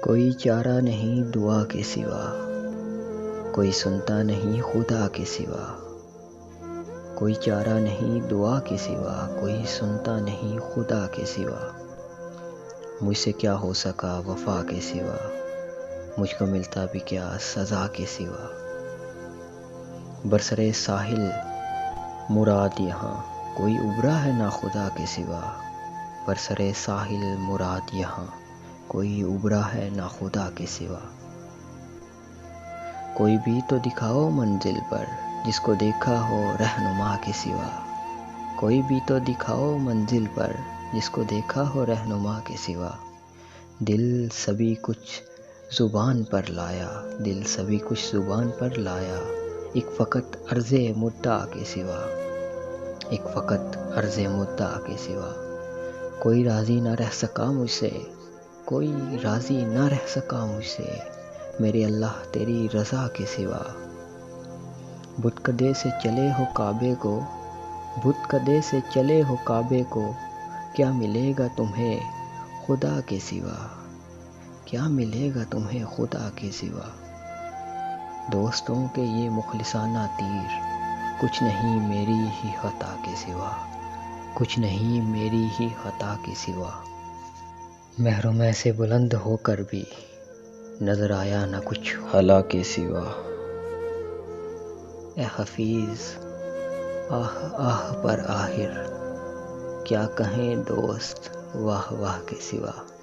کوئی چارہ نہیں دعا کے سوا، کوئی سنتا نہیں خدا کے سوا، کوئی چارہ نہیں دعا کے سوا، کوئی سنتا نہیں خدا کے سوا۔ مجھ سے کیا ہو سکا وفا کے سوا، مجھ کو ملتا بھی کیا سزا کے سوا۔ برسرے ساحل مراد یہاں، کوئی ابھرا ہے نہ خدا کے سوا۔ برسرے ساحل مراد یہاں، کوئی ابھرا ہے نہ خدا کے سوا۔ کوئی بھی تو دکھاؤ منزل پر، جس کو دیکھا ہو رہنما کے سوا۔ کوئی بھی تو دکھاؤ منزل پر، جس کو دیکھا ہو رہنما کے سوا۔ دل سبھی کچھ زبان پر لایا، دل سبھی کچھ زبان پر لایا، ایک فقط عرض مدعا کے سوا، ایک فقط عرض مدعا کے سوا۔ کوئی راضی نہ رہ سکا مجھ سے، کوئی راضی نہ رہ سکا مجھ سے، میرے اللہ تیری رضا کے سوا۔ بت کدے سے چلے ہو کعبے کو، بت کدے سے چلے ہو کعبے کو، کیا ملے گا تمہیں خدا کے سوا، کیا ملے گا تمہیں خدا کے سوا۔ دوستوں کے یہ مخلصانہ تیر، کچھ نہیں میری ہی خطا کے سوا، کچھ نہیں میری ہی خطا کے سوا۔ محروم سے بلند ہو کر بھی نظر آیا نہ کچھ حلا کے سوا۔ اے حفیظ آہ آہ پر آخر، کیا کہیں دوست واہ واہ کے سوا۔